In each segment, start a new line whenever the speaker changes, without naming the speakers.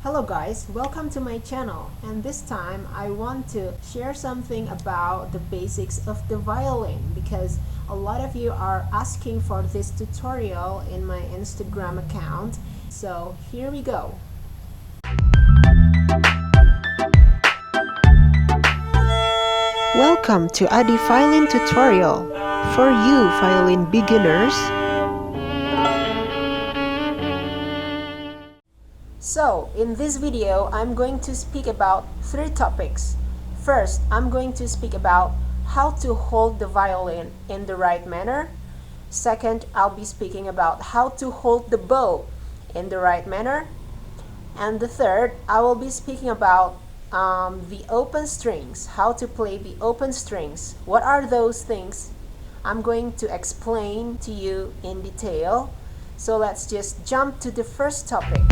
Hello guys, welcome to my channel, and this time I want to share something about the basics of the violin because a lot of you are asking for this tutorial in my Instagram account. So here we go. Welcome to Violintutorial for you violin beginners. So, in this video, I'm going to speak about three topics. First, I'm going to speak about how to hold the violin in the right manner. Second, I'll be speaking about how to hold the bow in the right manner. And the third, I will be speaking about the open strings, how to play the open strings. What are those things? I'm going to explain to you in detail. So let's just jump to the first topic.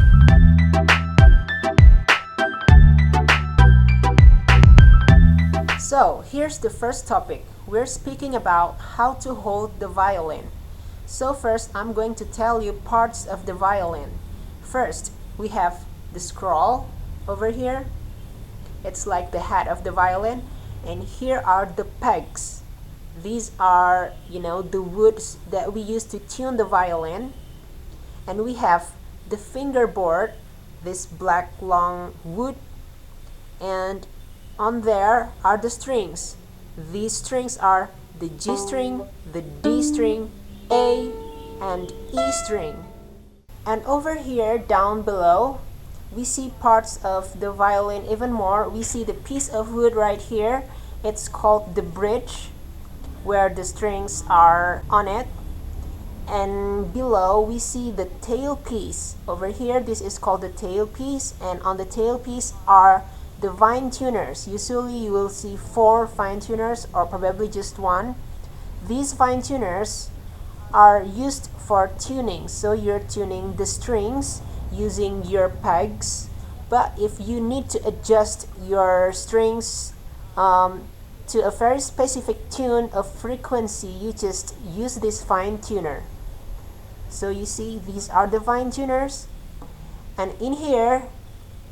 So here's the first topic. We're speaking about how to hold the violin. So first, I'm going to tell you parts of the violin. First, we have the scroll over here. It's like the head of the violin. And here are the pegs. These are, the woods that we use to tune the violin. And we have the fingerboard, this black long wood. And on there are the strings. These strings are the G string, the D string, A, and E string. And over here, down below, we see parts of the violin even more. We see the piece of wood right here. It's called the bridge, where the strings are on it. And below, we see the tailpiece. Over here, this is called the tailpiece. And on the tailpiece are the fine tuners. Usually you will see 4 fine tuners or probably just 1. These fine tuners are used for tuning. So you're tuning the strings using your pegs. But if you need to adjust your strings to a very specific tune of frequency, you just use this fine tuner. So you see, these are the fine tuners. And in here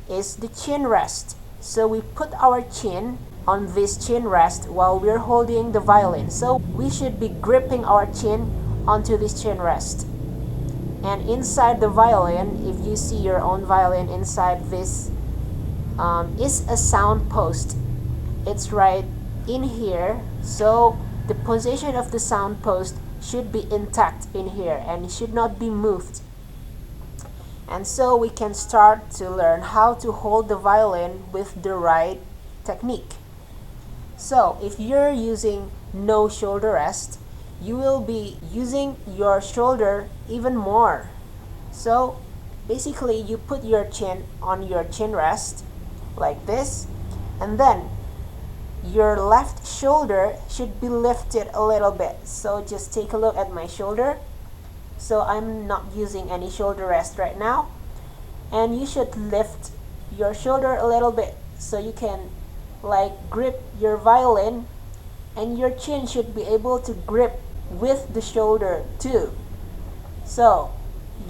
is the chin rest. So we put our chin on this chin rest while we're holding the violin. So we should be gripping our chin onto this chin rest. And inside the violin, if you see your own violin, inside this is a sound post. It's right in here. So the position of the sound post should be intact in here and it should not be moved. And so we can start to learn how to hold the violin with the right technique. So if you're using no shoulder rest, you will be using your shoulder even more. So basically, you put your chin on your chin rest like this, and then your left shoulder should be lifted a little bit. So just take a look at my shoulder. So I'm not using any shoulder rest right now. And you should lift your shoulder a little bit so you can grip your violin, and your chin should be able to grip with the shoulder too. So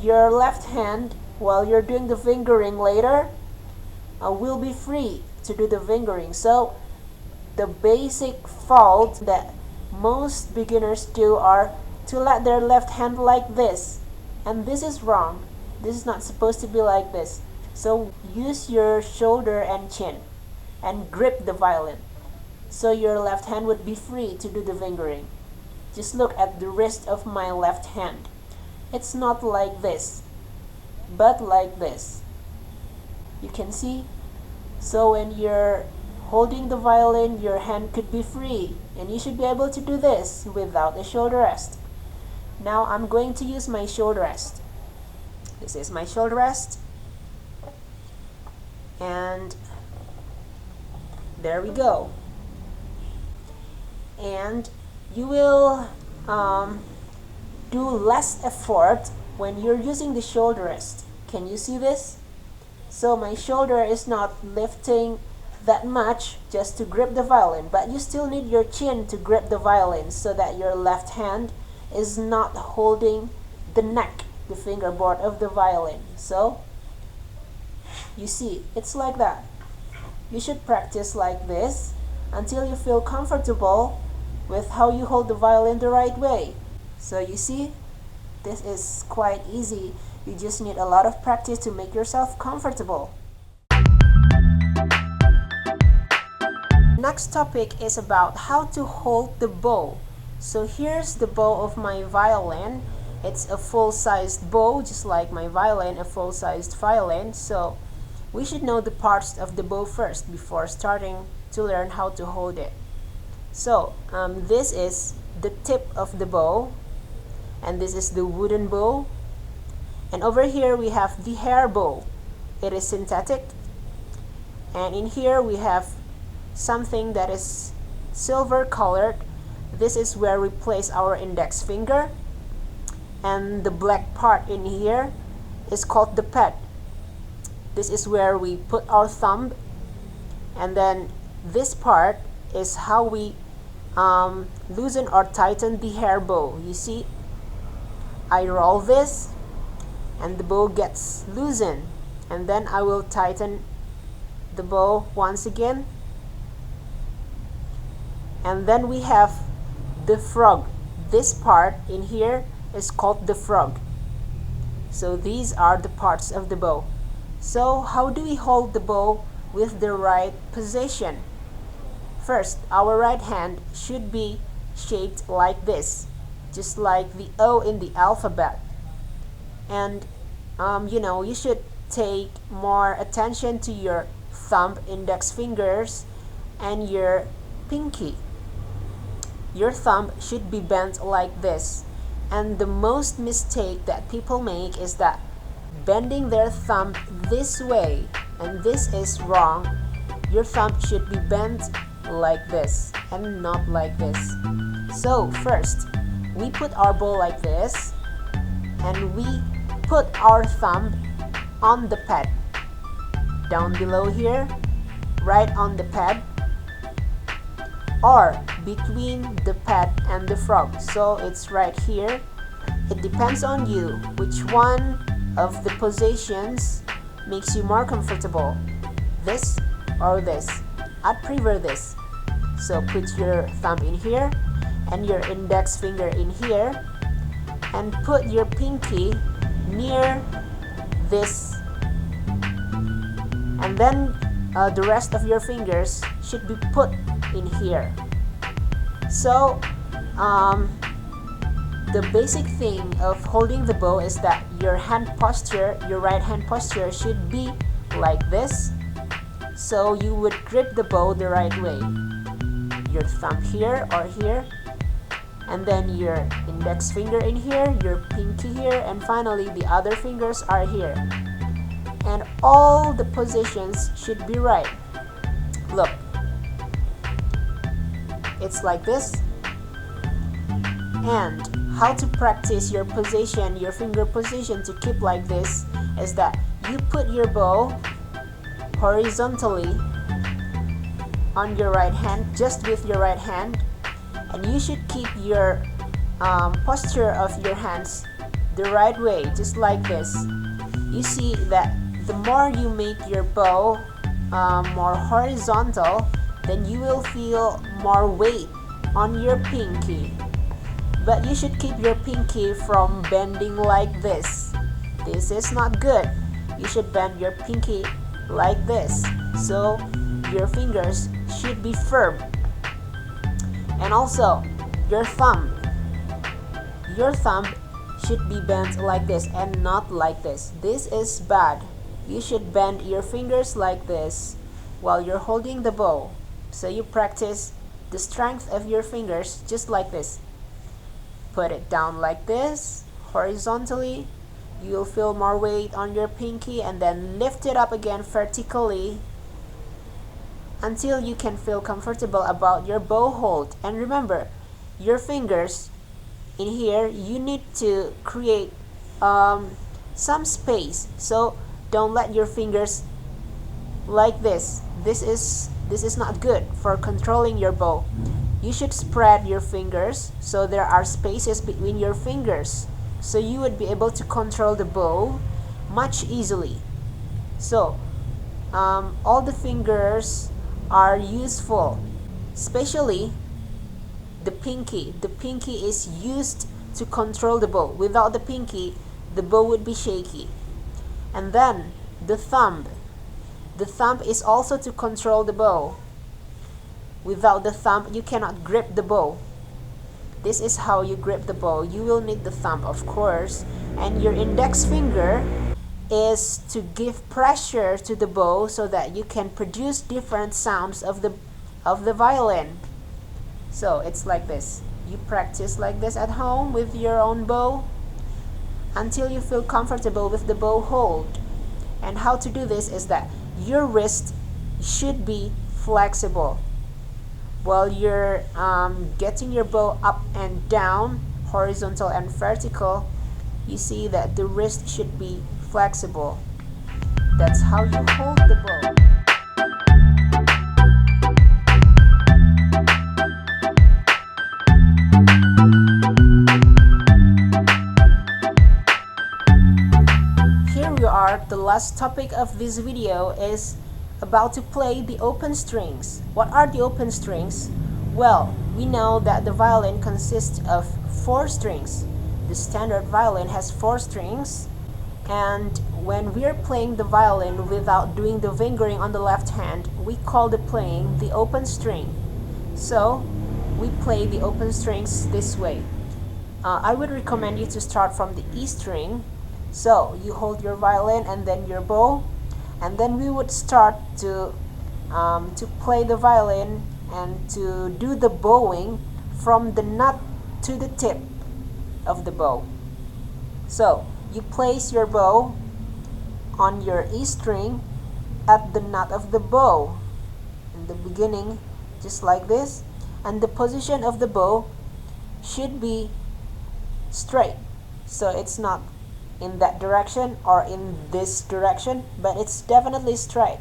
your left hand, while you're doing the fingering later, will be free to do the fingering. So the basic fault that most beginners do are to let their left hand like this, and this is wrong. This is not supposed to be like this. So use your shoulder and chin and grip the violin so your left hand would be free to do the fingering. Just look at the wrist of my left hand. It's not like this, but like this. You can see. So when you're holding the violin, your hand could be free, and you should be able to do this without a shoulder rest. Now I'm going to use my shoulder rest. This is my shoulder rest. And there we go. And you will do less effort when you're using the shoulder rest. Can you see this? So my shoulder is not lifting that much just to grip the violin, but you still need your chin to grip the violin so that your left hand is not holding the neck, the fingerboard of the violin. So You see, it's like that. You should practice like this until you feel comfortable with how you hold the violin the right way. So you see, this is quite easy. You just need a lot of practice to make yourself comfortable. Next topic is about how to hold the bow. So here's the bow of my violin. It's a full-sized bow, just like my violin, a full-sized violin. So we should know the parts of the bow first before starting to learn how to hold it. So this is the tip of the bow, and this is the wooden bow. And over here we have the hair bow. It is synthetic. And in here we have something that is silver colored. This is where we place our index finger. And the black part in here is called the pad. This is where we put our thumb. And then this part is how we loosen or tighten the hair bow. You see, I roll this and the bow gets loosened, and then I will tighten the bow once again. And then we have the frog. This part in here is called the frog. So these are the parts of the bow. So how do we hold the bow with the right position? First, our right hand should be shaped like this, just like the O in the alphabet. And you should take more attention to your thumb, index fingers, and your pinky. Your thumb should be bent like this. And the most mistake that people make is that bending their thumb this way, and this is wrong. Your thumb should be bent like this and not like this. So first, we put our bow like this, and we put our thumb on the pad. Down below here, right on the pad, or between the pad and the frog. So it's right here. It depends on you which one of the positions makes you more comfortable, this or this. I'd prefer this. So put your thumb in here and your index finger in here, and put your pinky near this, and then the rest of your fingers should be put in here. So the basic thing of holding the bow is that your hand posture, your right hand posture, should be like this. So you would grip the bow the right way. Your thumb here or here, and then your index finger in here, your pinky here, and finally the other fingers are here. And all the positions should be right. Look, it's like this. And how to practice your position, your finger position to keep like this is that you put your bow horizontally on your right hand, just with your right hand, and you should keep your posture of your hands the right way, just like this. You see that the more you make your bow more horizontal, then you will feel more weight on your pinky. But you should keep your pinky from bending like this. This is not good. You should bend your pinky like this, so your fingers should be firm. And also your thumb should be bent like this and not like this. This is bad. You should bend your fingers like this while you're holding the bow. So you practice the strength of your fingers just like this. Put it down like this, horizontally. You'll feel more weight on your pinky, and then lift it up again vertically until you can feel comfortable about your bow hold. And remember, your fingers in here, you need to create some space. So don't let your fingers like this. This is not good for controlling your bow. You should spread your fingers so there are spaces between your fingers, so you would be able to control the bow much easily. So all the fingers are useful, especially the pinky. The pinky is used to control the bow. Without the pinky, the bow would be shaky. And then the thumb. The thumb is also to control the bow. Without the thumb, you cannot grip the bow. This is how you grip the bow. You will need the thumb, of course, and your index finger is to give pressure to the bow so that you can produce different sounds of the violin. So it's like this. You practice like this at home with your own bow until you feel comfortable with the bow hold. And how to do this is that your wrist should be flexible. While you're getting your bow up and down, horizontal and vertical, you see that the wrist should be flexible. That's how you hold the bow. Here we are. The last topic of this video is about to play the open strings. What are the open strings? Well, we know that the violin consists of 4 strings. The standard violin has 4 strings, and when we're playing the violin without doing the fingering on the left hand, we call the playing the open string. So we play the open strings this way. I would recommend you to start from the E string. So you hold your violin and then your bow, and then we would start to play the violin and to do the bowing from the nut to the tip of the bow. So you place your bow on your E string at the nut of the bow in the beginning, just like this, and the position of the bow should be straight. So it's not in that direction or in this direction, but it's definitely straight.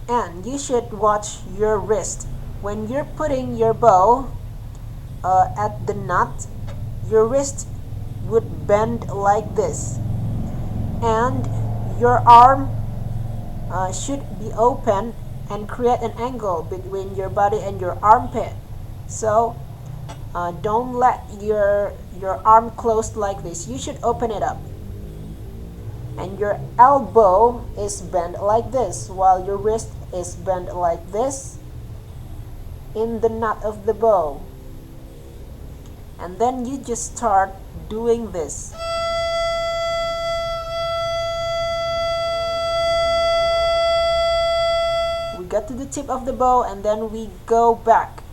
And you should watch your wrist. When you're putting your bow at the nut, your wrist would bend like this, and your arm should be open and create an angle between your body and your armpit. So don't let your arm closed like this. You should open it up. And your elbow is bent like this, while your wrist is bent like this in the nut of the bow. And then you just start doing this. We get to the tip of the bow and then we go back.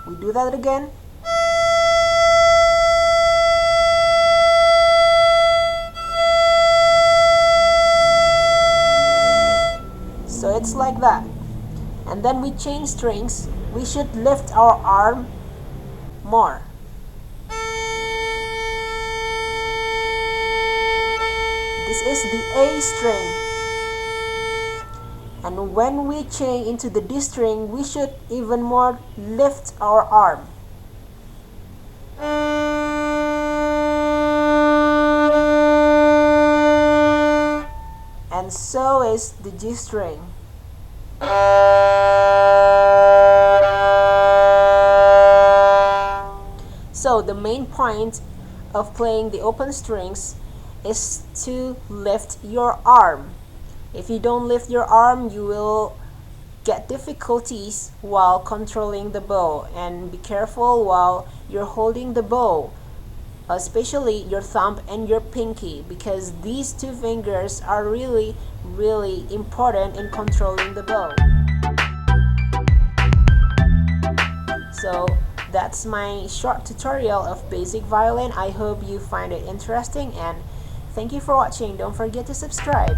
We do that again. So it's like that. And then we change strings. We should lift our arm more. This is the A string. And when we change into the D string, we should even more lift our arm. And so is the G string. So the main point of playing the open strings is to lift your arm. If you don't lift your arm, you will get difficulties while controlling the bow. And be careful while you're holding the bow, especially your thumb and your pinky, because these 2 fingers are really important in controlling the bow. So that's my short tutorial of basic violin. I hope you find it interesting, and thank you for watching. Don't forget to subscribe.